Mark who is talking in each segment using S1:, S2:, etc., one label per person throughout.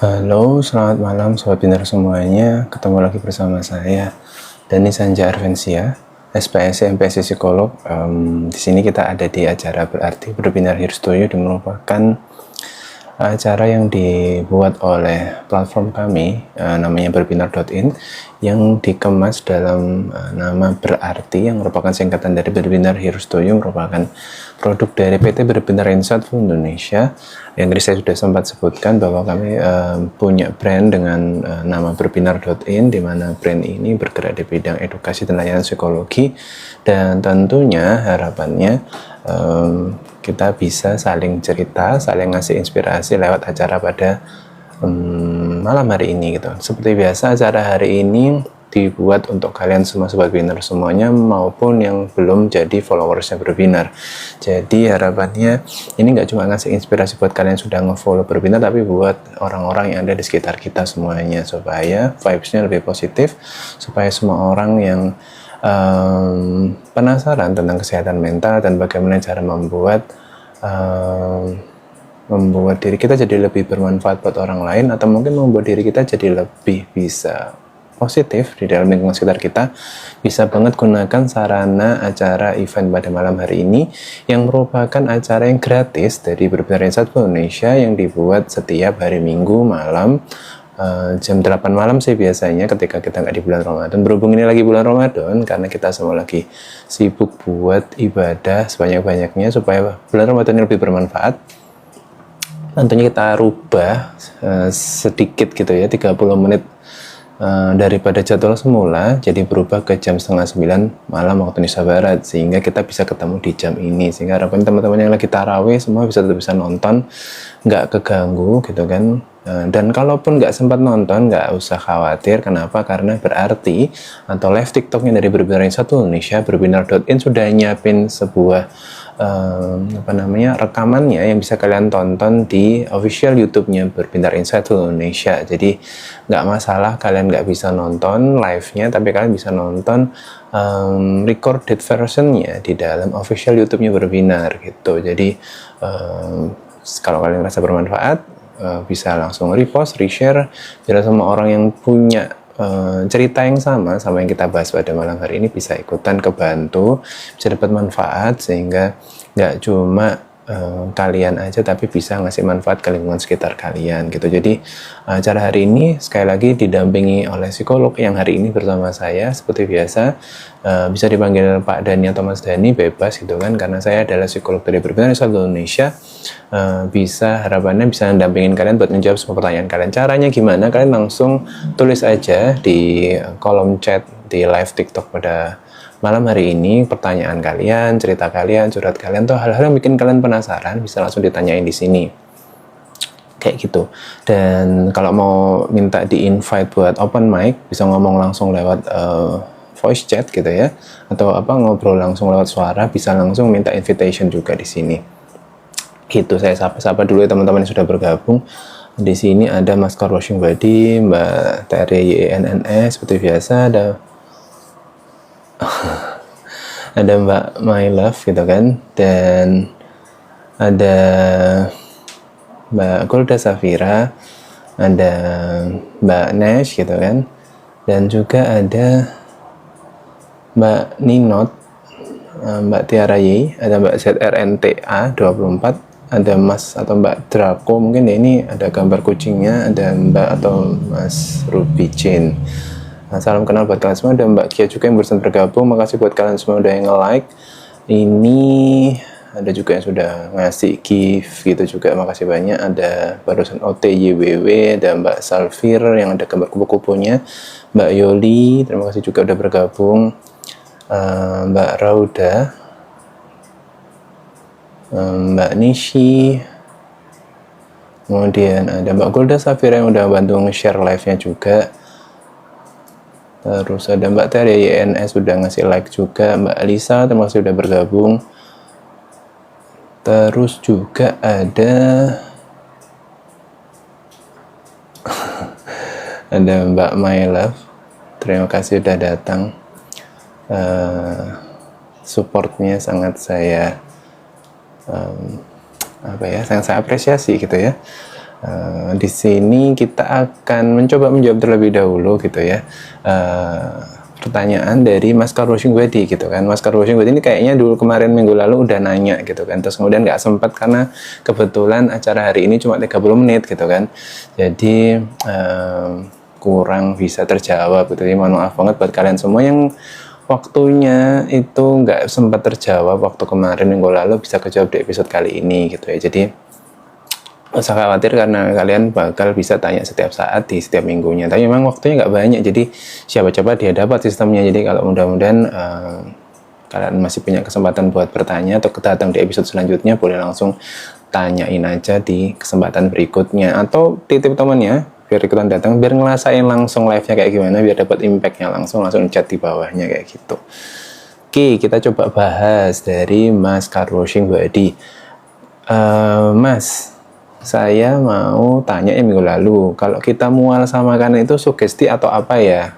S1: Halo, selamat malam Sobat Pintar semuanya. Ketemu lagi bersama saya, Dani Sanja Arvensia, SPSC MPSC Psikolog. Di sini kita ada di acara berarti Berbinar Here Studio, yang merupakan acara yang dibuat oleh platform kami, namanya berbinar.in, yang dikemas dalam nama berarti, yang merupakan singkatan dari Berbinar Here Studio, merupakan produk dari PT Berbinar Insight Indonesia. Yang tadi saya sudah sempat sebutkan bahwa kami punya brand dengan nama berbinar.in, di mana brand ini bergerak di bidang edukasi dan layanan psikologi, dan tentunya harapannya kita bisa saling cerita, saling ngasih inspirasi lewat acara pada malam hari ini gitu. Seperti biasa, acara hari ini dibuat untuk kalian semua Sobat Binar semuanya, maupun yang belum jadi followersnya Berbinar. Jadi harapannya ini nggak cuma ngasih inspirasi buat kalian yang sudah nge-follow Berbinar, tapi buat orang-orang yang ada di sekitar kita semuanya, supaya vibes-nya lebih positif, supaya semua orang yang penasaran tentang kesehatan mental dan bagaimana cara membuat diri kita jadi lebih bermanfaat buat orang lain, atau mungkin membuat diri kita jadi lebih bisa positif di dalam lingkungan sekitar kita, bisa banget gunakan sarana acara event pada malam hari ini, yang merupakan acara yang gratis dari Berbinar Insight Indonesia, yang dibuat setiap hari Minggu malam jam 8 malam sih biasanya, ketika kita nggak di bulan Ramadan. Berhubung ini lagi bulan Ramadan, karena kita semua lagi sibuk buat ibadah sebanyak-banyaknya supaya bulan Ramadan ini lebih bermanfaat, tentunya kita rubah sedikit gitu ya, 30 menit daripada jadwal semula, jadi berubah ke jam 8:30 malam waktu Indonesia Barat, sehingga kita bisa ketemu di jam ini, sehingga harapan teman-teman yang lagi tarawih semua tetap bisa nonton, nggak keganggu gitu kan. Dan kalaupun nggak sempat nonton, nggak usah khawatir. Kenapa? Karena berarti atau live TikToknya dari Berbinar Insight Indonesia, berbinar.in, sudah nyiapin sebuah rekamannya yang bisa kalian tonton di official YouTube-nya Berbinar Insight Indonesia. Jadi nggak masalah kalian nggak bisa nonton live-nya, tapi kalian bisa nonton recorded version-nya di dalam official YouTube-nya Berbinar gitu. Jadi kalau kalian merasa bermanfaat, bisa langsung repost, reshare, biar semua orang yang punya cerita yang sama yang kita bahas pada malam hari ini bisa ikutan kebantu, bisa dapat manfaat, sehingga nggak cuma kalian aja, tapi bisa ngasih manfaat ke lingkungan sekitar kalian gitu. Jadi acara hari ini sekali lagi didampingi oleh psikolog yang hari ini bersama saya seperti biasa. Bisa dipanggil Pak Dani atau Mas Dani, bebas gitu kan, karena saya adalah psikolog dari Berbinar Insight Indonesia. Harapannya bisa mendampingin kalian buat menjawab semua pertanyaan kalian. Caranya gimana? Kalian langsung tulis aja di kolom chat di live TikTok pada malam hari ini pertanyaan kalian, cerita kalian, curhat kalian, atau hal-hal yang bikin kalian penasaran, bisa langsung ditanyain di sini. Kayak gitu. Dan kalau mau minta di invite buat open mic, bisa ngomong langsung lewat voice chat gitu ya, atau ngobrol langsung lewat suara, bisa langsung minta invitation juga di sini. Gitu. Saya sapa dulu ya teman-teman yang sudah bergabung. Di sini ada Mas Car Washing Body, Mbak Tere YNNS seperti biasa, ada Mbak My Love gitu kan, dan ada Mbak Golda Safira, ada Mbak Nash gitu kan, dan juga ada Mbak Ninot, Mbak Tiara Y, ada Mbak ZRNTA 24, ada Mas atau Mbak Draco mungkin ya, ini ada gambar kucingnya, ada Mbak atau Mas Ruby Jane. Nah, salam kenal buat kalian semua. Ada Mbak Kia juga yang barusan bergabung. Makasih buat kalian semua udah yang nge-like. Ini ada juga yang sudah ngasih gift gitu juga. Makasih banyak. Ada barusan OTYWW, ada Mbak Salfir yang ada gambar kupu-kupunya. Mbak Yoli, terima kasih juga udah bergabung. Mbak Rauda, Mbak Nishi, kemudian ada Mbak Golda Safira yang udah bantu nge-share live-nya juga. Terus ada Mbak Tere YNS sudah ngasih like juga. Mbak Lisa, terima kasih sudah bergabung. Terus juga ada ada Mbak My Love, terima kasih sudah datang. Supportnya sangat saya sangat saya apresiasi gitu ya. Di sini kita akan mencoba menjawab terlebih dahulu gitu ya, pertanyaan dari Mas Karushing Wedi gitu kan. Mas Karushing Wedi ini kayaknya dulu kemarin minggu lalu udah nanya gitu kan, terus kemudian nggak sempat karena kebetulan acara hari ini cuma 30 menit gitu kan, jadi kurang bisa terjawab gitu. Jadi mohon maaf banget buat kalian semua yang waktunya itu nggak sempat terjawab waktu kemarin minggu lalu, bisa kejawab di episode kali ini gitu ya. Jadi nggak usah khawatir karena kalian bakal bisa tanya setiap saat di setiap minggunya, tapi memang waktunya nggak banyak, jadi siapa coba dia dapat sistemnya. Jadi kalau mudah-mudahan kalian masih punya kesempatan buat bertanya atau datang di episode selanjutnya, boleh langsung tanyain aja di kesempatan berikutnya, atau titip temannya biar ikutan datang, biar ngerasain langsung live-nya kayak gimana, biar dapat impact-nya langsung chat di bawahnya kayak gitu. Oke, kita coba bahas dari Mas Karushing Wedi. Mas, saya mau tanya minggu lalu, kalau kita mual sama makanan itu sugesti atau apa ya?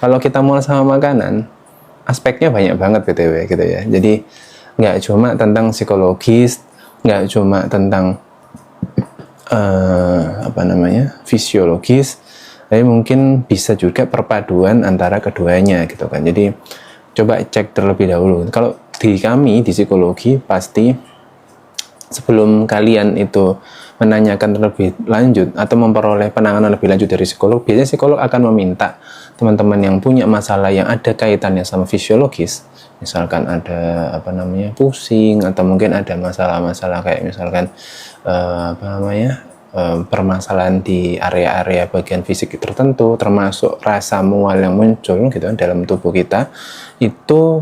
S1: Kalau kita mual sama makanan, aspeknya banyak banget BTW gitu ya. Jadi nggak cuma tentang psikologis, nggak cuma tentang fisiologis, tapi mungkin bisa juga perpaduan antara keduanya gitu kan. Jadi coba cek terlebih dahulu. Kalau di kami di psikologi, pasti sebelum kalian itu menanyakan terlebih lanjut atau memperoleh penanganan lebih lanjut dari psikolog, biasanya psikolog akan meminta teman-teman yang punya masalah yang ada kaitannya sama fisiologis, misalkan ada pusing, atau mungkin ada masalah-masalah kayak misalkan permasalahan di area-area bagian fisik tertentu, termasuk rasa mual yang muncul gitu dalam tubuh kita, itu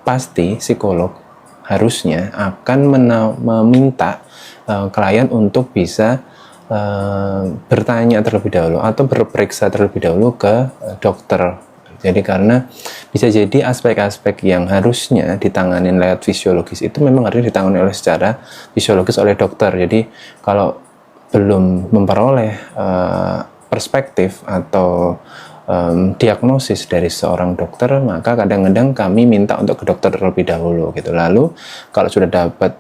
S1: pasti psikolog harusnya akan meminta klien untuk bisa bertanya terlebih dahulu atau berperiksa terlebih dahulu ke dokter. Jadi karena bisa jadi aspek-aspek yang harusnya ditangani lewat fisiologis itu memang harus ditangani oleh secara fisiologis oleh dokter. Jadi kalau belum memperoleh perspektif atau diagnosis dari seorang dokter, maka kadang-kadang kami minta untuk ke dokter terlebih dahulu gitu. Lalu kalau sudah dapat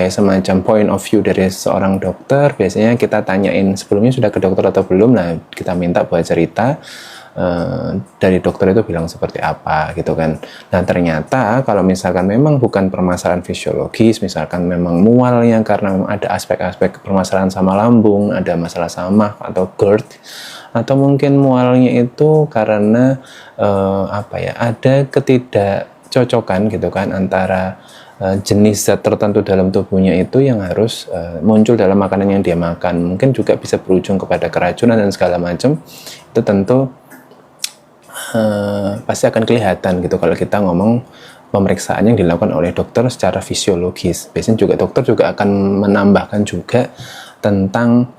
S1: semacam point of view dari seorang dokter, biasanya kita tanyain sebelumnya sudah ke dokter atau belum. Nah, kita minta buat cerita dari dokter itu bilang seperti apa gitu kan. Nah, ternyata kalau misalkan memang bukan permasalahan fisiologis, misalkan memang mualnya karena memang ada aspek-aspek permasalahan sama lambung, ada masalah sama atau GERD, atau mungkin mualnya itu karena ada ketidakcocokan gitu kan antara jenis zat tertentu dalam tubuhnya itu yang harus muncul dalam makanan yang dia makan. Mungkin juga bisa berujung kepada keracunan dan segala macam. Itu tentu pasti akan kelihatan gitu kalau kita ngomong pemeriksaan yang dilakukan oleh dokter secara fisiologis. Biasanya juga dokter juga akan menambahkan juga tentang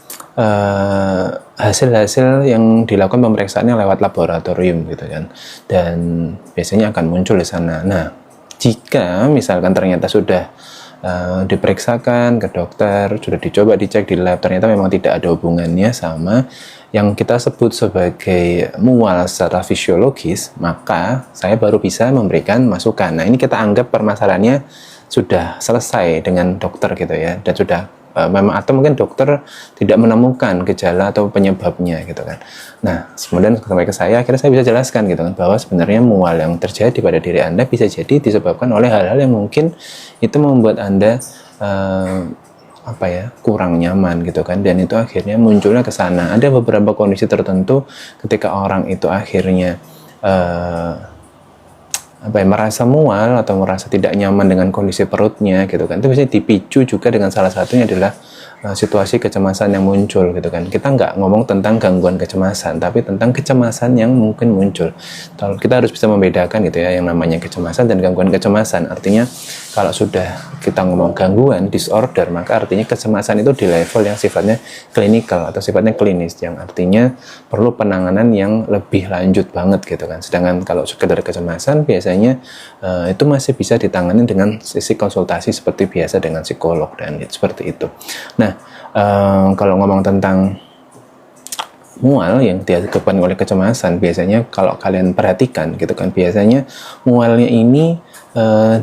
S1: hasil-hasil yang dilakukan pemeriksaannya lewat laboratorium gitu kan, dan biasanya akan muncul di sana. Nah, jika misalkan ternyata sudah diperiksakan ke dokter, sudah dicoba dicek di lab, ternyata memang tidak ada hubungannya sama yang kita sebut sebagai mual secara fisiologis, maka saya baru bisa memberikan masukan. Nah, ini kita anggap permasalahannya sudah selesai dengan dokter gitu ya, dan sudah memang, atau mungkin dokter tidak menemukan gejala atau penyebabnya gitu kan. Nah, kemudian sampai ke saya, akhirnya saya bisa jelaskan gitu kan, bahwa sebenarnya mual yang terjadi pada diri Anda bisa jadi disebabkan oleh hal-hal yang mungkin itu membuat Anda kurang nyaman gitu kan, dan itu akhirnya munculnya ke sana. Ada beberapa kondisi tertentu ketika orang itu akhirnya merasa mual atau merasa tidak nyaman dengan kondisi perutnya gitu kan, itu biasanya dipicu juga dengan salah satunya adalah situasi kecemasan yang muncul gitu kan. Kita nggak ngomong tentang gangguan kecemasan, tapi tentang kecemasan yang mungkin muncul. Kita harus bisa membedakan gitu ya, yang namanya kecemasan dan gangguan kecemasan. Artinya kalau sudah kita ngomong gangguan, disorder, maka artinya kecemasan itu di level yang sifatnya klinikal atau sifatnya klinis, yang artinya perlu penanganan yang lebih lanjut banget gitu kan. Sedangkan kalau sekedar kecemasan biasanya itu masih bisa ditangani dengan sisi konsultasi seperti biasa dengan psikolog dan seperti itu. Nah, kalau ngomong tentang mual yang diakibatkan oleh kecemasan, biasanya kalau kalian perhatikan gitu kan, biasanya mualnya ini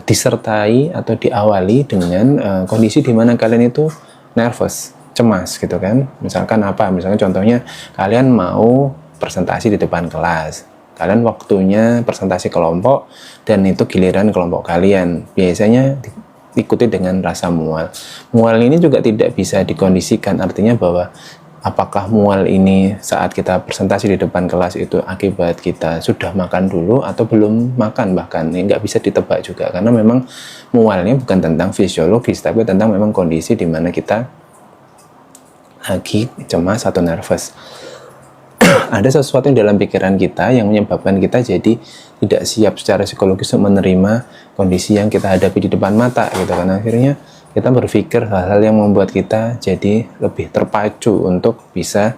S1: disertai atau diawali dengan kondisi di mana kalian itu nervous cemas gitu kan. Misalkan apa? Misalkan contohnya kalian mau presentasi di depan kelas. Kalian waktunya presentasi kelompok dan itu giliran kelompok kalian. Biasanya diikuti dengan rasa mual. Mual ini juga tidak bisa dikondisikan, artinya bahwa apakah mual ini saat kita presentasi di depan kelas itu akibat kita sudah makan dulu atau belum makan, bahkan ini nggak bisa ditebak juga, karena memang mualnya bukan tentang fisiologis tapi tentang memang kondisi di mana kita lagi cemas atau nervous. Ada sesuatu yang dalam pikiran kita yang menyebabkan kita jadi tidak siap secara psikologis untuk menerima kondisi yang kita hadapi di depan mata gitu kan. Akhirnya kita berpikir hal-hal yang membuat kita jadi lebih terpacu untuk bisa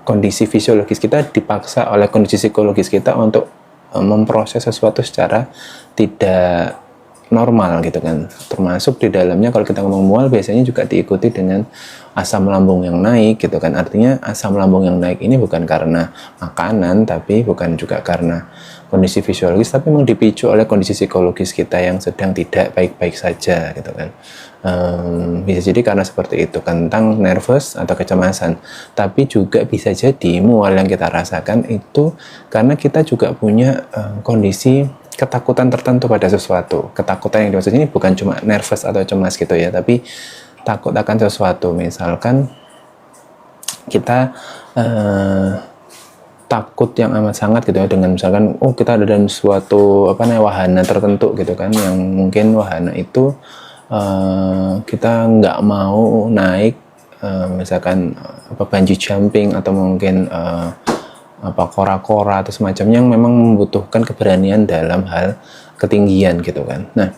S1: kondisi fisiologis kita dipaksa oleh kondisi psikologis kita untuk memproses sesuatu secara tidak normal gitu kan. Termasuk di dalamnya kalau kita ngomong mual biasanya juga diikuti dengan asam lambung yang naik gitu kan. Artinya asam lambung yang naik ini bukan karena makanan, tapi bukan juga karena kondisi fisiologis, tapi memang dipicu oleh kondisi psikologis kita yang sedang tidak baik-baik saja gitu kan. Bisa jadi karena seperti itu, tentang nervous atau kecemasan. Tapi juga bisa jadi mual yang kita rasakan itu karena kita juga punya kondisi ketakutan tertentu pada sesuatu. Ketakutan yang dimaksud ini bukan cuma nervous atau cemas gitu ya, tapi takut akan sesuatu. Misalkan kita takut yang amat sangat gitu ya, dengan misalkan kita ada dalam suatu wahana tertentu gitu kan, yang mungkin wahana itu kita nggak mau naik, misalkan bungee jumping atau mungkin kora-kora atau semacamnya, yang memang membutuhkan keberanian dalam hal ketinggian gitu kan. Nah,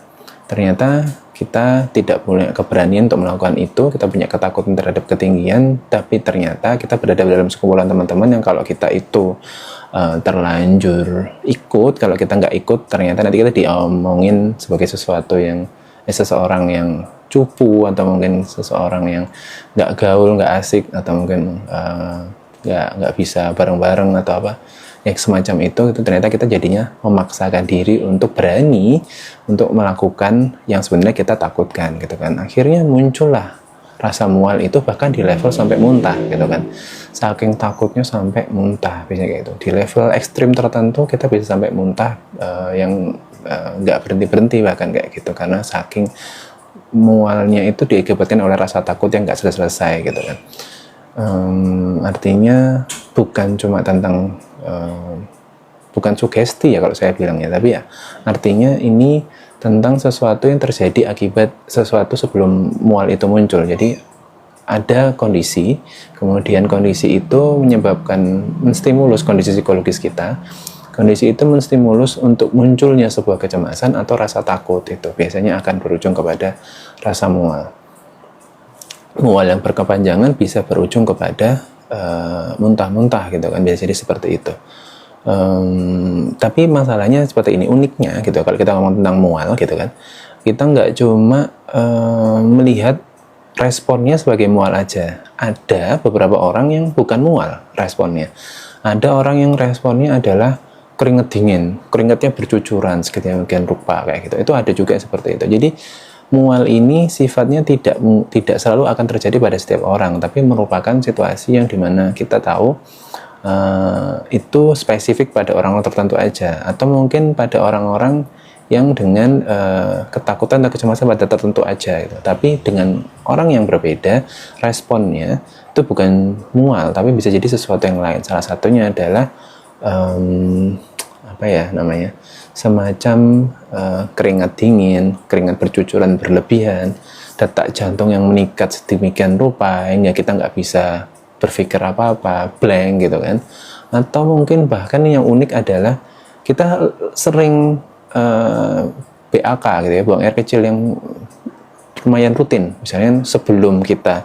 S1: ternyata kita tidak punya keberanian untuk melakukan itu, kita punya ketakutan terhadap ketinggian, tapi ternyata kita berada dalam sekumpulan teman-teman yang kalau kita itu terlanjur ikut, kalau kita nggak ikut, ternyata nanti kita diomongin sebagai sesuatu yang seseorang yang cupu, atau mungkin seseorang yang nggak gaul, nggak asik, atau mungkin nggak bisa bareng-bareng atau apa ya semacam itu ternyata kita jadinya memaksakan diri untuk berani untuk melakukan yang sebenarnya kita takutkan gitu kan. Akhirnya muncullah rasa mual itu, bahkan di level sampai muntah gitu kan. Saking takutnya sampai muntah, biasanya kayak gitu. Di level ekstrim tertentu kita bisa sampai muntah yang nggak berhenti-berhenti bahkan kayak gitu, karena saking mualnya itu diakibatkan oleh rasa takut yang nggak selesai gitu kan. Artinya bukan cuma tentang bukan sugesti ya kalau saya bilang ya, tapi ya artinya ini tentang sesuatu yang terjadi akibat sesuatu sebelum mual itu muncul. Jadi ada kondisi, kemudian kondisi itu menyebabkan menstimulus kondisi psikologis kita. Kondisi itu menstimulus untuk munculnya sebuah kecemasan atau rasa takut, itu biasanya akan berujung kepada rasa mual. Mual yang berkepanjangan bisa berujung kepada muntah-muntah gitu kan, biasa jadi seperti itu. Tapi masalahnya seperti ini, uniknya gitu, kalau kita ngomong tentang mual gitu kan, kita nggak cuma melihat responnya sebagai mual aja. Ada beberapa orang yang bukan mual responnya. Ada orang yang responnya adalah keringet dingin, keringetnya bercucuran sedemikian rupa kayak gitu. Itu ada juga seperti itu. Jadi mual ini sifatnya tidak selalu akan terjadi pada setiap orang, tapi merupakan situasi yang dimana kita tahu itu spesifik pada orang-orang tertentu aja, atau mungkin pada orang-orang yang dengan ketakutan atau kecemasan pada tertentu aja gitu. Tapi dengan orang yang berbeda, responnya itu bukan mual, tapi bisa jadi sesuatu yang lain. Salah satunya adalah semacam keringat dingin, keringat bercucuran berlebihan, detak jantung yang meningkat sedemikian rupa hingga kita nggak bisa berpikir apa-apa, blank gitu kan. Atau mungkin bahkan yang unik adalah kita sering BAK gitu ya, buang air kecil yang lumayan rutin. Misalnya sebelum kita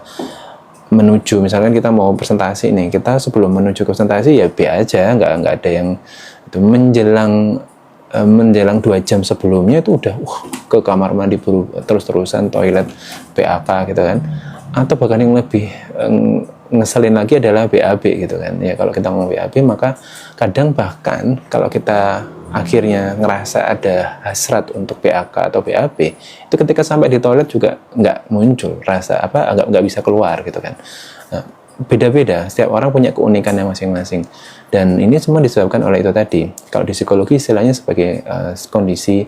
S1: menuju, misalkan kita mau presentasi nih, kita sebelum menuju ke presentasi ya B aja, nggak ada yang itu. Menjelang 2 jam sebelumnya itu udah ke kamar mandi terus-terusan, toilet, PAK gitu kan. Atau bahkan yang lebih ngeselin lagi adalah BAB gitu kan. Ya kalau kita ngomong BAB, maka kadang bahkan kalau kita akhirnya ngerasa ada hasrat untuk PAK atau BAB, itu ketika sampai di toilet juga nggak muncul rasa nggak bisa keluar gitu kan. Nah, beda-beda, setiap orang punya keunikannya masing-masing, dan ini semua disebabkan oleh itu tadi. Kalau di psikologi istilahnya sebagai kondisi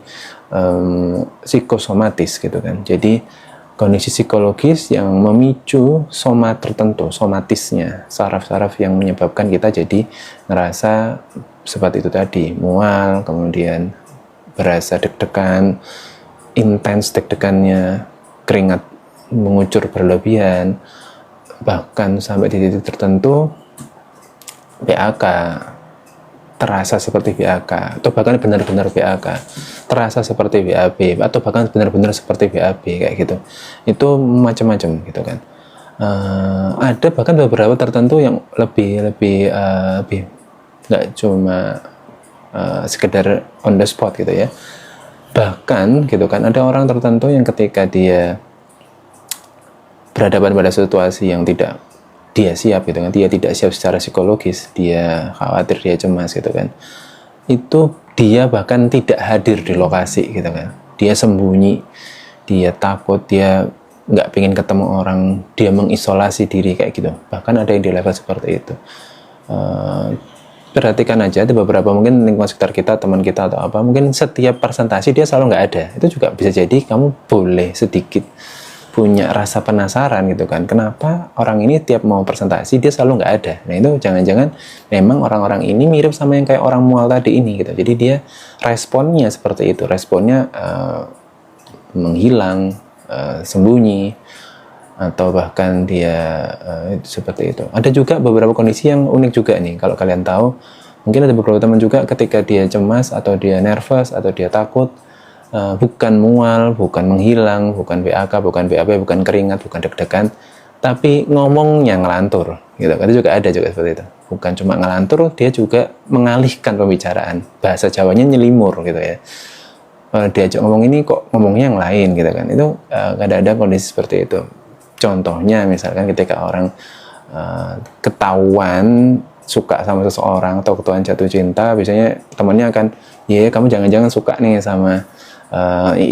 S1: psikosomatis gitu kan. Jadi kondisi psikologis yang memicu soma tertentu, somatisnya, saraf-saraf yang menyebabkan kita jadi ngerasa seperti itu tadi, mual, kemudian berasa deg-degan, intens deg-degannya, keringat mengucur berlebihan, bahkan sampai di titik tertentu PAK, terasa seperti PAK, atau bahkan benar-benar PAK, terasa seperti BAB, atau bahkan benar-benar seperti BAB kayak gitu. Itu macam-macam gitu kan. Ada bahkan beberapa tertentu yang lebih nggak cuma sekedar on the spot gitu ya. Bahkan gitu kan, ada orang tertentu yang ketika dia berhadapan pada situasi yang tidak dia siap gitu kan, dia tidak siap secara psikologis, dia khawatir, dia cemas gitu kan, itu dia bahkan tidak hadir di lokasi gitu kan, dia sembunyi, dia takut, dia nggak pengen ketemu orang, dia mengisolasi diri kayak gitu. Bahkan ada yang di level seperti itu. Perhatikan aja, ada beberapa mungkin lingkungan sekitar kita, teman kita atau apa, mungkin setiap presentasi dia selalu nggak ada. Itu juga bisa jadi kamu boleh sedikit punya rasa penasaran gitu kan, kenapa orang ini tiap mau presentasi dia selalu nggak ada. Nah itu jangan-jangan memang orang-orang ini mirip sama yang kayak orang mual tadi ini gitu. Jadi dia responnya seperti itu, responnya menghilang, sembunyi, atau bahkan dia seperti itu. Ada juga beberapa kondisi yang unik juga nih, kalau kalian tahu, mungkin ada beberapa teman juga ketika dia cemas atau dia nervous atau dia takut, bukan mual, bukan menghilang, bukan BAK, bukan BAB, bukan keringat, bukan deg-degan, tapi ngomongnya ngelantur gitu. Itu juga ada juga seperti itu. Bukan cuma ngelantur, dia juga mengalihkan pembicaraan. Bahasa Jawanya nyelimur gitu ya. Diajak ngomong ini kok ngomongnya yang lain gitu kan. Itu kadang-kadang kondisi seperti itu. Contohnya misalkan ketika orang ketahuan suka sama seseorang atau ketahuan jatuh cinta, biasanya temannya akan, ya kamu jangan-jangan suka nih sama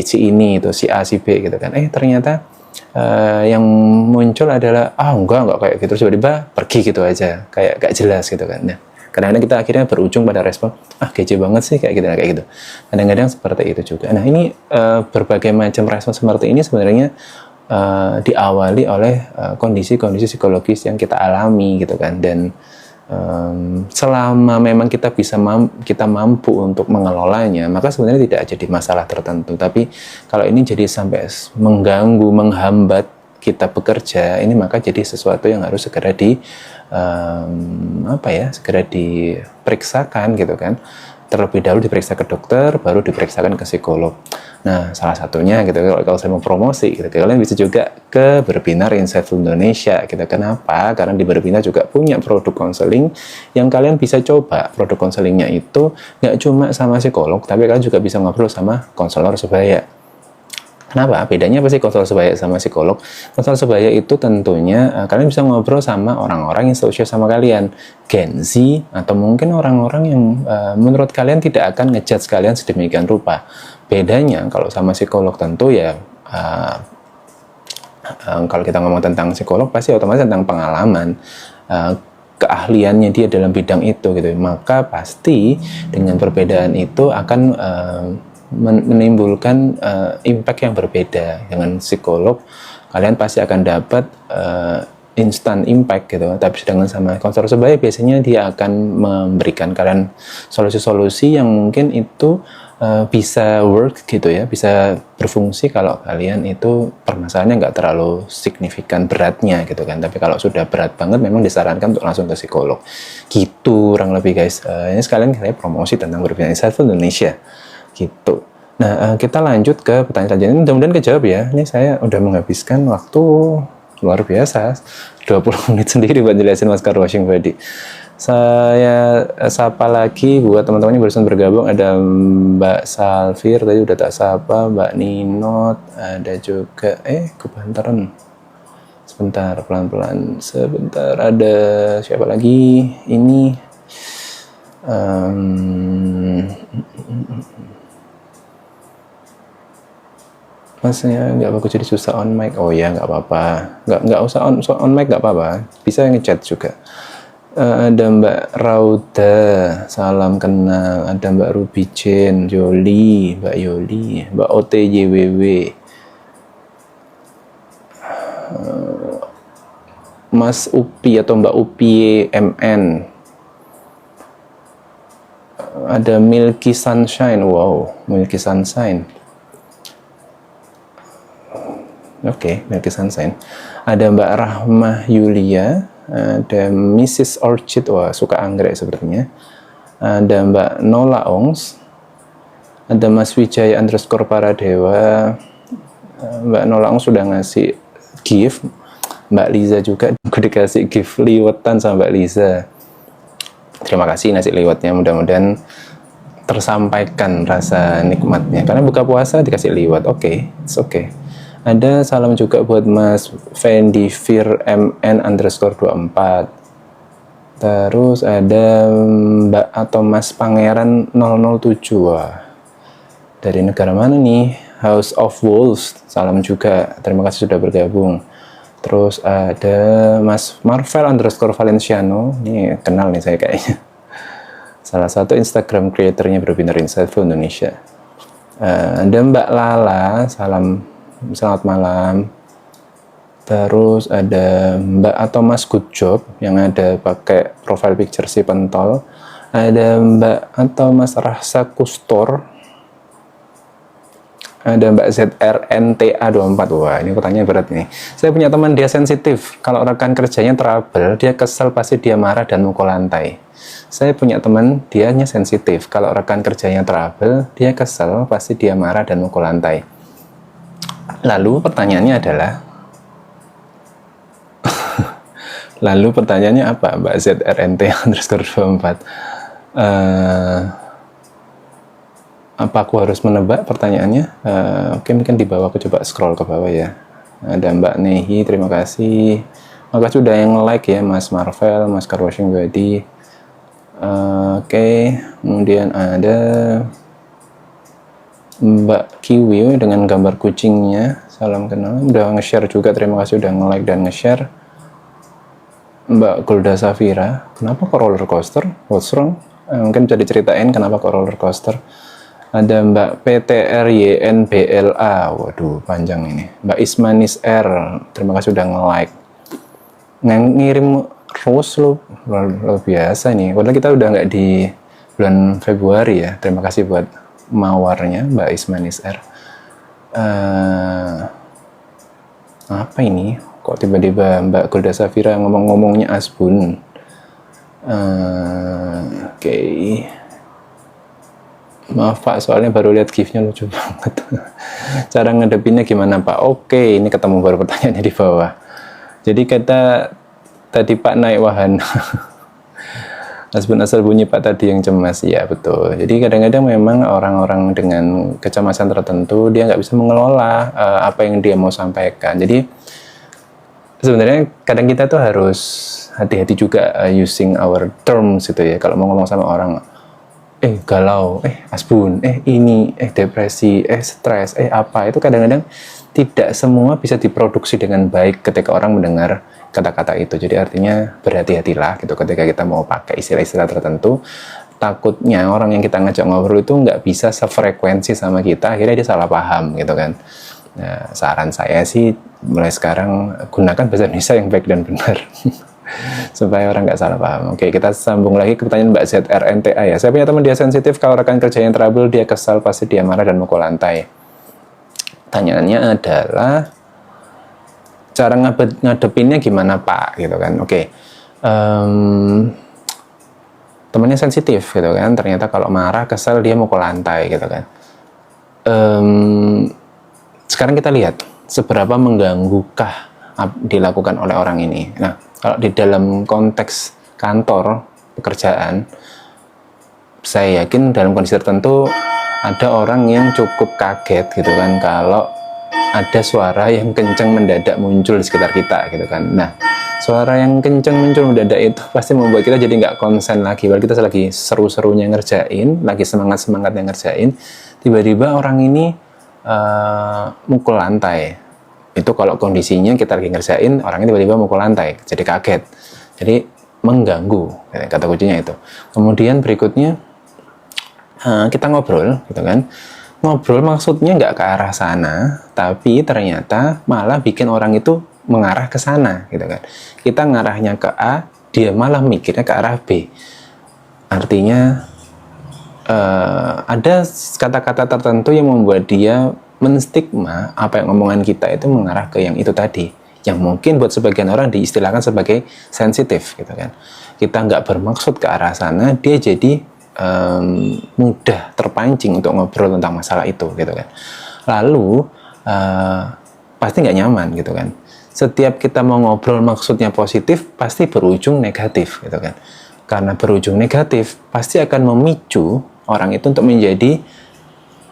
S1: si ini, itu si A, si B gitu kan. Ternyata yang muncul adalah enggak kayak gitu, tiba-tiba pergi gitu aja, kayak gak jelas gitu kan. Nah, kadang-kadang kita akhirnya berujung pada respon kece banget sih kayak gitu. Kadang-kadang seperti itu juga. Nah ini berbagai macam respon seperti ini sebenarnya diawali oleh kondisi-kondisi psikologis yang kita alami gitu kan. Dan selama memang kita kita mampu untuk mengelolanya, maka sebenarnya tidak jadi masalah tertentu. Tapi kalau ini jadi sampai mengganggu, menghambat kita bekerja, ini maka jadi sesuatu yang harus segera segera diperiksakan gitu kan. Terlebih dahulu diperiksa ke dokter, baru diperiksakan ke psikolog. Nah, salah satunya gitu, kalau saya mau promosi gitu, kalian bisa juga ke Berbinar Insightful Indonesia gitu. Kenapa? Karena di Berbinar juga punya produk konseling yang kalian bisa coba. Produk konselingnya itu nggak cuma sama psikolog, tapi kalian juga bisa ngobrol sama konselor sebaya. Kenapa? Bedanya apa sih konselor sebaya sama psikolog? Konselor sebaya itu tentunya kalian bisa ngobrol sama orang-orang yang seusia sama kalian, Gen Z, atau mungkin orang-orang yang menurut kalian tidak akan ngejudge kalian sedemikian rupa. Bedanya kalau sama psikolog tentu ya, kalau kita ngomong tentang psikolog pasti otomatis tentang pengalaman, keahliannya dia dalam bidang itu gitu. Maka pasti dengan perbedaan itu akan menimbulkan impact yang berbeda. Dengan psikolog kalian pasti akan dapat instant impact gitu, tapi sedangkan sama konselor sebaya biasanya dia akan memberikan kalian solusi-solusi yang mungkin itu bisa work gitu ya, bisa berfungsi kalau kalian itu permasalahannya nggak terlalu signifikan beratnya gitu kan. Tapi kalau sudah berat banget memang disarankan untuk langsung ke psikolog gitu kurang lebih guys. Ini sekalian saya promosi tentang Berbinar Insightful Indonesia gitu. Nah, kita lanjut ke pertanyaan selanjutnya. Mudah-mudahan kejawab ya. Ini saya udah menghabiskan waktu luar biasa, 20 menit sendiri buat jelasin masker washing body. Saya sapa lagi buat teman-teman yang barusan bergabung. Ada Mbak Salfir, tadi udah tak sapa. Mbak Ninot, ada juga kebantaran. Sebentar, pelan-pelan. Sebentar, ada siapa lagi? Ini Masnya nggak bagus jadi susah on mic. Oh ya nggak apa-apa, nggak usah on mic, nggak apa-apa, bisa ngechat juga. Ada Mbak Rauda, salam kenal. Ada Mbak Ruby Jane, Yoli, Mbak Yoli, Mbak OTJWW, Mas Upi atau Mbak Upi MN. Ada Milky Sunshine, wow, Milky Sunshine. Oke, Milky Sunshine. Ada Mbak Rahmah Yulia, ada Mrs. Orchid, wah suka anggrek sepertinya. Ada Mbak Nola Ongs, ada Mas Wijaya _ Paradewa. Mbak Nola Ongs sudah ngasih gift. Mbak Liza juga, aku dikasih gift liwetan sama Mbak Liza. Terima kasih nasi liwetnya, mudah-mudahan tersampaikan rasa nikmatnya. Karena buka puasa dikasih liwet, oke, it's okay. Ada salam juga buat Mas Fendi Fir MN _24. Terus ada Mbak atau Mas Pangeran 007. Wah, dari negara mana nih? House of Wolves, salam juga, terima kasih sudah bergabung. Terus ada Mas Marvel _Valenciano, ini kenal nih saya kayaknya, salah satu Instagram creatornya Berbinar Insightful Indonesia. Ada Mbak Lala, salam, selamat malam. Terus ada Mbak atau Mas Good Job yang ada pakai profile picture si pentol. Ada Mbak atau Mas Rasa Kustor. Ada Mbak ZRNTA24. Wah, ini pertanyaan berat nih. Saya punya teman, dia sensitif. Kalau rekan kerjanya trouble, dia kesel, pasti dia marah dan mukul lantai. Saya punya teman, dianya sensitif. Kalau rekan kerjanya trouble, dia kesel, pasti dia marah dan mukul lantai. Lalu pertanyaannya adalah, apa Mbak ZRNT_24? Apa aku harus menebak pertanyaannya? Oke, mungkin di bawah, aku coba scroll ke bawah ya. Ada Mbak Nehi, terima kasih. Makasih udah yang like ya, Mas Marvel, Mas Car Washing Body. Oke, kemudian ada Mbak Kiwi dengan gambar kucingnya, salam kenal, udah nge-share juga, terima kasih udah nge-like dan nge-share. Mbak Golda Safira, kenapa kok roller coaster? What's wrong? Mungkin bisa diceritain kenapa kok roller coaster. Ada Mbak PTRYNBLA, waduh panjang ini. Mbak Ismanis R, terima kasih udah nge-like. Ngirim rose lo, luar biasa nih. Padahal kita udah nggak di bulan Februari ya. Terima kasih buat mawarnya Mbak Ismanis R. Apa ini? Kok tiba-tiba Mbak Golda Safira ngomong-ngomongnya Asbun? Oke. Maaf Pak, soalnya baru lihat gift-nya lucu banget. Cara ngedepinnya gimana Pak? Oke, ini ketemu baru pertanyaannya di bawah. Jadi kata tadi Pak naik wahana. Asbun asal bunyi Pak tadi yang cemas. Ya betul. Jadi kadang-kadang memang orang-orang dengan kecemasan tertentu, dia nggak bisa mengelola apa yang dia mau sampaikan. Jadi sebenarnya kadang kita tuh harus hati-hati juga using our terms gitu ya. Kalau mau ngomong sama orang, galau, asbun, ini, depresi, stres, apa, itu kadang-kadang tidak semua bisa diproduksi dengan baik ketika orang mendengar kata-kata itu. Jadi artinya berhati-hatilah gitu ketika kita mau pakai istilah-istilah tertentu. Takutnya orang yang kita ngajak ngobrol itu nggak bisa sefrekuensi sama kita, akhirnya dia salah paham gitu kan. Nah, saran saya sih mulai sekarang gunakan bahasa Indonesia yang baik dan benar. Supaya orang nggak salah paham. Oke, kita sambung lagi ke pertanyaan Mbak ZRNTA ya. Saya punya teman, dia sensitif, kalau rekan kerja yang trouble, dia kesal, pasti dia marah dan mukul lantai. Pertanyaannya adalah cara ngadepinnya gimana Pak, gitu kan. Oke, temannya sensitif gitu kan, ternyata kalau marah, kesal, dia mukul lantai gitu kan. Sekarang kita lihat seberapa mengganggukah dilakukan oleh orang ini. Nah, kalau di dalam konteks kantor, pekerjaan, saya yakin dalam kondisi tertentu ada orang yang cukup kaget gitu kan, kalau ada suara yang kencang mendadak muncul di sekitar kita gitu kan. Nah, suara yang kencang muncul mendadak itu pasti membuat kita jadi nggak konsen lagi. Kalau kita lagi seru-serunya ngerjain, lagi semangat-semangatnya ngerjain, tiba-tiba orang ini mukul lantai. Itu kalau kondisinya kita lagi ngerjain, orangnya tiba-tiba mukul lantai, jadi kaget. Jadi mengganggu, kata kuncinya itu. Kemudian berikutnya kita ngobrol gitu kan. Ngobrol maksudnya nggak ke arah sana, tapi ternyata malah bikin orang itu mengarah ke sana gitu kan. Kita ngarahnya ke A, dia malah mikirnya ke arah B. Artinya ada kata-kata tertentu yang membuat dia menstigma apa yang omongan kita itu mengarah ke yang itu tadi, yang mungkin buat sebagian orang diistilahkan sebagai sensitif gitu kan. Kita nggak bermaksud ke arah sana, dia jadi mudah terpancing untuk ngobrol tentang masalah itu gitu kan. Lalu pasti nggak nyaman gitu kan. Setiap kita mau ngobrol maksudnya positif, pasti berujung negatif gitu kan. Karena berujung negatif pasti akan memicu orang itu untuk menjadi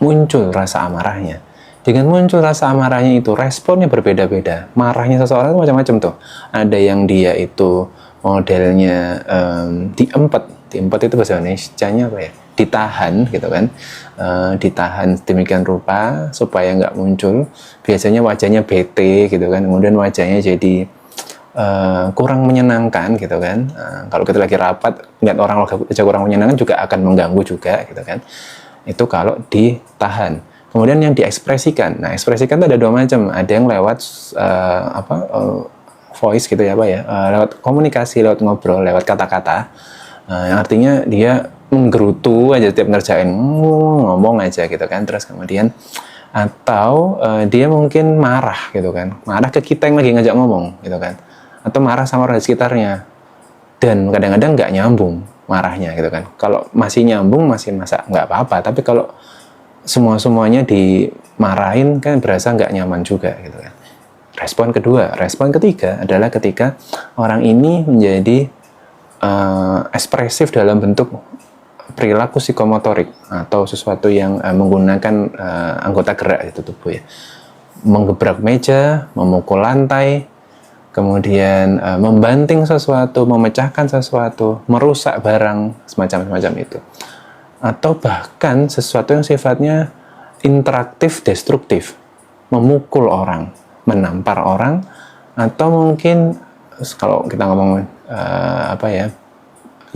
S1: muncul rasa amarahnya. Dengan muncul rasa amarahnya itu responnya berbeda-beda. Marahnya seseorang itu macam-macam tuh. Ada yang dia itu modelnya diempet itu bahasa Indonesianya apa ya? Ditahan gitu kan, ditahan demikian rupa supaya nggak muncul. Biasanya wajahnya bete gitu kan, kemudian wajahnya jadi kurang menyenangkan gitu kan. Kalau kita lagi rapat lihat orang wajah kurang menyenangkan juga akan mengganggu juga gitu kan. Itu kalau ditahan. Kemudian yang diekspresikan. Nah, ekspresikan itu ada dua macam. Ada yang lewat voice gitu ya, lewat komunikasi, lewat ngobrol, lewat kata-kata. Yang artinya dia menggerutu aja setiap ngerjain, ngomong aja gitu kan. Terus kemudian atau dia mungkin marah gitu kan, marah ke kita yang lagi ngajak ngomong gitu kan, atau marah sama orang di sekitarnya. Dan kadang-kadang nggak nyambung marahnya gitu kan. Kalau masih nyambung masih masa nggak apa-apa, tapi kalau semuanya dimarahin kan berasa nggak nyaman juga gitu kan. Respon ketiga adalah ketika orang ini menjadi ekspresif dalam bentuk perilaku psikomotorik atau sesuatu yang menggunakan anggota gerak itu tubuh ya, menggebrak meja, memukul lantai, kemudian membanting sesuatu, memecahkan sesuatu, merusak barang, semacam itu, atau bahkan sesuatu yang sifatnya interaktif destruktif, memukul orang, menampar orang, atau mungkin kalau kita ngomong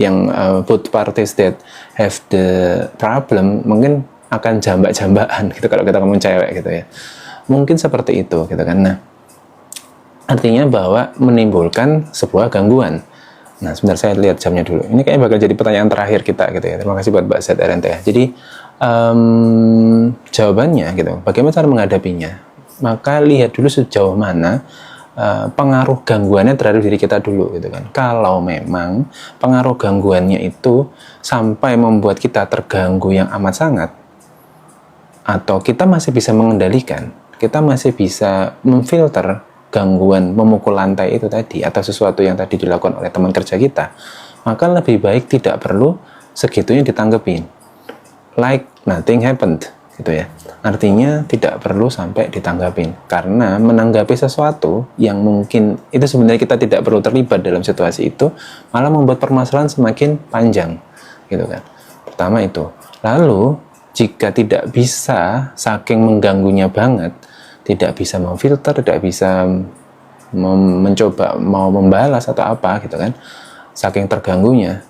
S1: yang both parties that have the problem mungkin akan jambak-jambakan gitu kalau kita ngomong cewek gitu ya, mungkin seperti itu gitu kan. Nah, artinya bahwa menimbulkan sebuah gangguan. Nah, sebentar saya lihat jamnya dulu. Ini kayaknya bakal jadi pertanyaan terakhir kita gitu ya. Terima kasih buat Mbak ZRNT ya. Jadi jawabannya gitu, bagaimana cara menghadapinya? Maka lihat dulu sejauh mana pengaruh gangguannya terhadap diri kita dulu gitu kan. Kalau memang pengaruh gangguannya itu sampai membuat kita terganggu yang amat sangat, atau kita masih bisa mengendalikan, kita masih bisa memfilter gangguan memukul lantai itu tadi atau sesuatu yang tadi dilakukan oleh teman kerja kita, maka lebih baik tidak perlu segitunya ditanggepin, like nothing happened gitu ya. Artinya tidak perlu sampai ditanggapin, karena menanggapi sesuatu yang mungkin itu sebenarnya kita tidak perlu terlibat dalam situasi itu malah membuat permasalahan semakin panjang gitu kan. Pertama itu. Lalu jika tidak bisa, saking mengganggunya banget, tidak bisa memfilter, tidak bisa mencoba mau membalas atau apa gitu kan, saking terganggunya,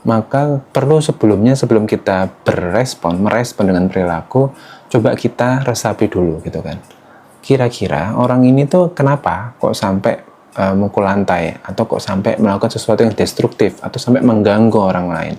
S1: maka perlu sebelum kita merespon dengan perilaku, coba kita resapi dulu gitu kan. Kira-kira orang ini tuh kenapa kok sampai mukul lantai, atau kok sampai melakukan sesuatu yang destruktif, atau sampai mengganggu orang lain.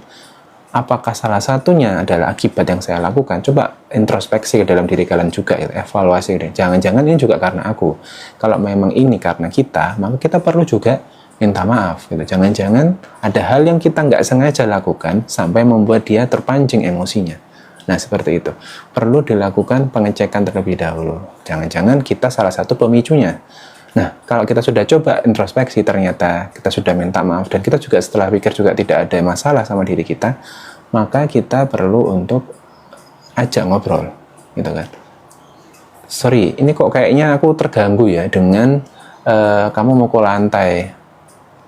S1: Apakah salah satunya adalah akibat yang saya lakukan? Coba introspeksi ke dalam diri kalian juga, evaluasi deh. Jangan-jangan ini juga karena aku. Kalau memang ini karena kita, maka kita perlu juga minta maaf gitu. Jangan-jangan ada hal yang kita nggak sengaja lakukan sampai membuat dia terpancing emosinya. Nah, seperti itu. Perlu dilakukan pengecekan terlebih dahulu. Jangan-jangan kita salah satu pemicunya. Nah, kalau kita sudah coba introspeksi, ternyata kita sudah minta maaf, dan kita juga setelah pikir juga tidak ada masalah sama diri kita, maka kita perlu untuk ajak ngobrol gitu kan. sorry, ini kok kayaknya aku terganggu ya dengan kamu mukul lantai.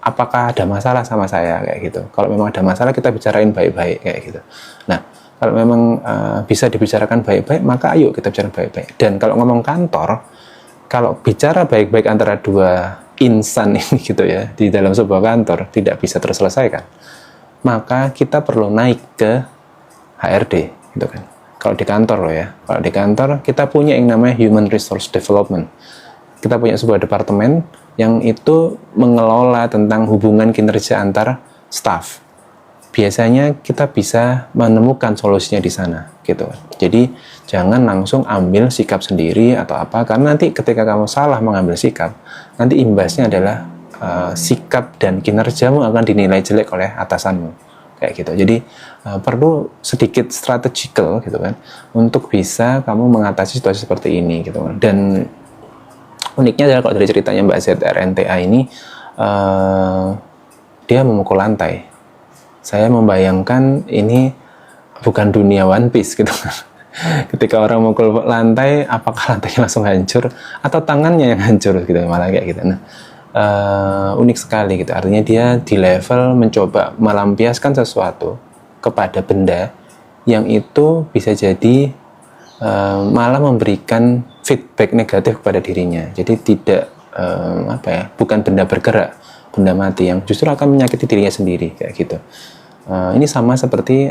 S1: Apakah ada masalah sama saya kayak gitu? Kalau memang ada masalah kita bicarain baik-baik kayak gitu. Nah, kalau memang bisa dibicarakan baik-baik, maka ayo kita bicara baik-baik. Dan kalau ngomong kantor, kalau bicara baik-baik antara dua insan ini gitu ya di dalam sebuah kantor tidak bisa terselesaikan, maka kita perlu naik ke HRD gitu kan. Kalau di kantor loh ya, kalau di kantor kita punya yang namanya Human Resource Development. Kita punya sebuah departemen yang itu mengelola tentang hubungan kinerja antar staff. Biasanya kita bisa menemukan solusinya di sana gitu. Jadi jangan langsung ambil sikap sendiri atau apa, karena nanti ketika kamu salah mengambil sikap, nanti imbasnya adalah sikap dan kinerjamu akan dinilai jelek oleh atasanmu kayak gitu. Jadi perlu sedikit strategical gitu kan untuk bisa kamu mengatasi situasi seperti ini gitu kan. Dan uniknya adalah kalau dari ceritanya Mbak ZRNTA ini, dia memukul lantai. Saya membayangkan ini bukan dunia One Piece gitu kan. Ketika orang memukul lantai, apakah lantainya langsung hancur atau tangannya yang hancur gitu, malah kayak gitu. Nah, unik sekali gitu. Artinya dia di level mencoba melampiaskan sesuatu kepada benda yang itu bisa jadi malah memberikan feedback negatif kepada dirinya. Jadi tidak bukan benda bergerak, benda mati yang justru akan menyakiti dirinya sendiri kayak gitu. Ini sama seperti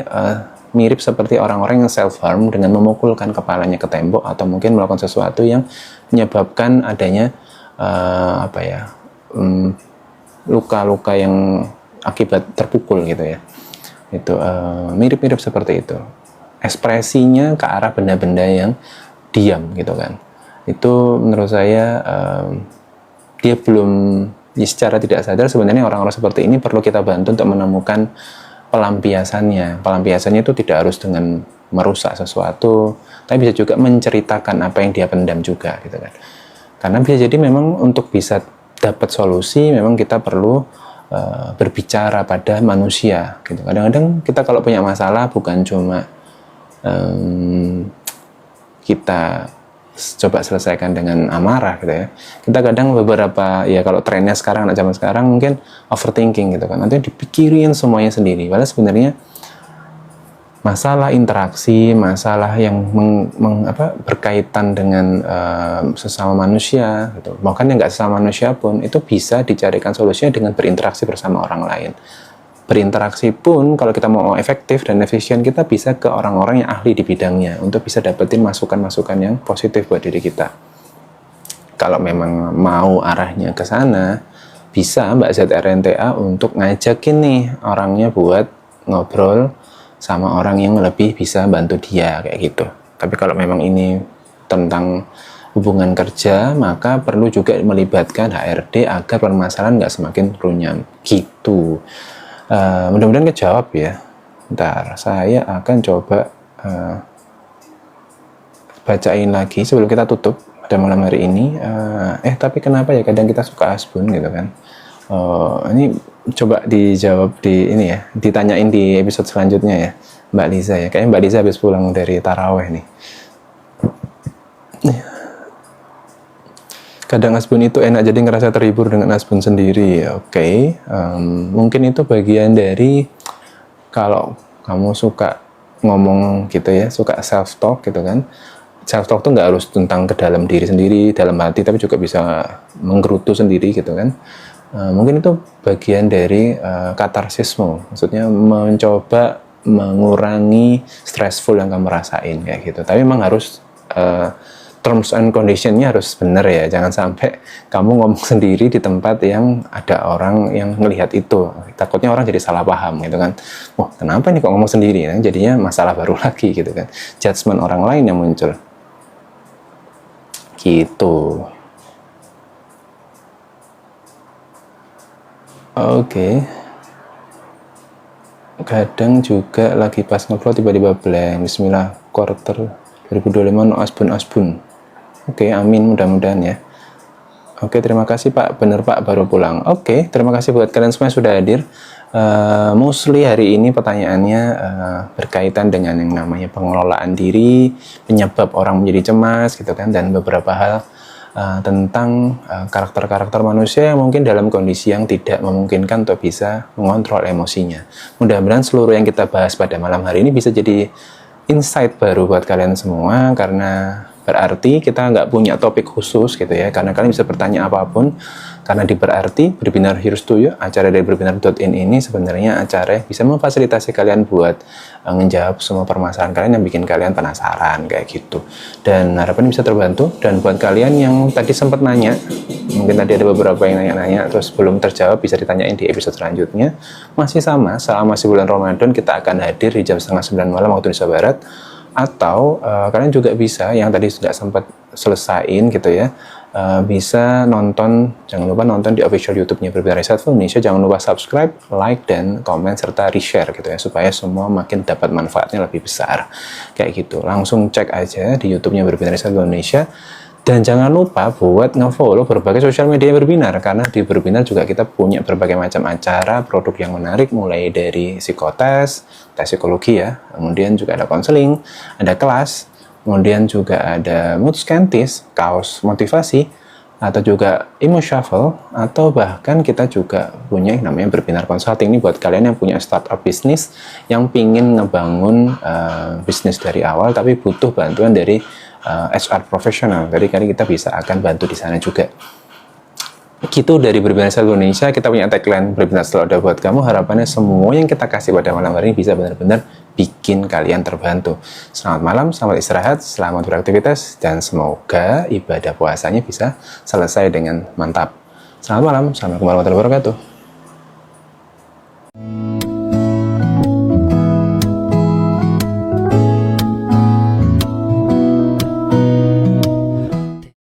S1: mirip seperti orang-orang yang self harm dengan memukulkan kepalanya ke tembok atau mungkin melakukan sesuatu yang menyebabkan adanya luka-luka yang akibat terpukul gitu ya. Itu mirip-mirip seperti itu. Ekspresinya ke arah benda-benda yang diam gitu kan. Itu menurut saya dia belum secara tidak sadar sebenarnya orang-orang seperti ini perlu kita bantu untuk menemukan pelampiasannya. Pelampiasannya itu tidak harus dengan merusak sesuatu, tapi bisa juga menceritakan apa yang dia pendam juga gitu kan. Karena bisa jadi memang untuk bisa dapat solusi memang kita perlu berbicara pada manusia gitu. Kadang-kadang kita kalau punya masalah bukan cuma kita coba selesaikan dengan amarah gitu ya. Kita kadang beberapa, ya kalau trennya sekarang, anak zaman sekarang mungkin overthinking gitu kan. Nanti dipikirin semuanya sendiri. Padahal sebenarnya masalah interaksi, masalah yang berkaitan dengan sesama manusia gitu. Bahkan yang nggak sesama manusia pun itu bisa dicarikan solusinya dengan berinteraksi bersama orang lain. Berinteraksi pun kalau kita mau efektif dan efisien, kita bisa ke orang-orang yang ahli di bidangnya untuk bisa dapetin masukan-masukan yang positif buat diri kita. Kalau memang mau arahnya ke sana, bisa Mbak ZRNTA untuk ngajakin nih orangnya buat ngobrol sama orang yang lebih bisa bantu dia kayak gitu. Tapi kalau memang ini tentang hubungan kerja, maka perlu juga melibatkan HRD agar permasalahan nggak semakin runyam gitu. Mudah-mudahan kejawab ya. Ntar saya akan coba bacain lagi sebelum kita tutup pada malam hari ini. Tapi kenapa ya kadang kita suka asbun gitu kan? Ini coba dijawab di ini ya, ditanyain di episode selanjutnya ya, Mbak Liza ya. Kayaknya Mbak Liza habis pulang dari taraweh nih. Kadang asbun itu enak, jadi ngerasa terhibur dengan asbun sendiri. Oke. Mungkin itu bagian dari kalau kamu suka ngomong gitu ya, suka self talk gitu kan. Self talk tuh nggak harus tentang ke dalam diri sendiri, dalam hati, tapi juga bisa menggerutu sendiri gitu kan. Mungkin itu bagian dari katarsismu, maksudnya mencoba mengurangi stressful yang kamu rasain kayak gitu. Tapi memang harus terms and condition-nya harus benar ya, jangan sampai kamu ngomong sendiri di tempat yang ada orang yang ngelihat itu. Takutnya orang jadi salah paham gitu kan. Wah, kenapa ini kok ngomong sendiri? Nah, jadinya masalah baru lagi gitu kan. Judgement orang lain yang muncul. Gitu. Oke. Kadang juga lagi pas ngobrol tiba-tiba blank. Bismillah, quarter 2025 no asbun. Oke, amin, mudah-mudahan ya. Oke, terima kasih Pak. Bener Pak, baru pulang. Oke, terima kasih buat kalian semua yang sudah hadir. Mostly hari ini pertanyaannya berkaitan dengan yang namanya pengelolaan diri, penyebab orang menjadi cemas gitu kan, dan beberapa hal tentang karakter-karakter manusia yang mungkin dalam kondisi yang tidak memungkinkan untuk bisa mengontrol emosinya. Mudah-mudahan seluruh yang kita bahas pada malam hari ini bisa jadi insight baru buat kalian semua, karena berarti kita nggak punya topik khusus gitu ya, karena kalian bisa bertanya apapun. Karena di Berarti Berbinar Here's to You, acara dari berbinar.in ini sebenarnya acara yang bisa memfasilitasi kalian buat menjawab semua permasalahan kalian yang bikin kalian penasaran kayak gitu. Dan harapan bisa terbantu. Dan buat kalian yang tadi sempat nanya, mungkin tadi ada beberapa yang nanya-nanya terus belum terjawab, bisa ditanyain di episode selanjutnya. Masih sama, selama masih bulan Ramadan kita akan hadir di jam 8:30 malam waktu Indonesia Barat. Atau kalian juga bisa, yang tadi sudah sempat selesaiin gitu ya, bisa nonton, jangan lupa nonton di official YouTube-nya Berbinar Insightful Indonesia. Jangan lupa subscribe, like, dan komen, serta reshare gitu ya, supaya semua makin dapat manfaatnya lebih besar kayak gitu. Langsung cek aja di YouTube-nya Berbinar Insightful Indonesia. Dan jangan lupa buat nge-follow berbagai sosial media Berbinar, karena di Berbinar juga kita punya berbagai macam acara, produk yang menarik, mulai dari psikotes, tes psikologi ya, kemudian juga ada konseling, ada kelas, kemudian juga ada mood scientist, kaos motivasi, atau juga emo shuffle, atau bahkan kita juga punya yang namanya Berbinar Consulting. Ini buat kalian yang punya startup bisnis, yang pingin ngebangun bisnis dari awal, tapi butuh bantuan dari HR profesional. Jadi kali kita bisa akan bantu di sana juga. Gitu dari Berbinar Indonesia, kita punya tagline Berbinar selalu ada buat kamu. Harapannya semua yang kita kasih pada malam hari ini bisa benar-benar bikin kalian terbantu. Selamat malam, selamat istirahat, selamat beraktivitas, dan semoga ibadah puasanya bisa selesai dengan mantap. Selamat malam, assalamualaikum warahmatullahi wabarakatuh.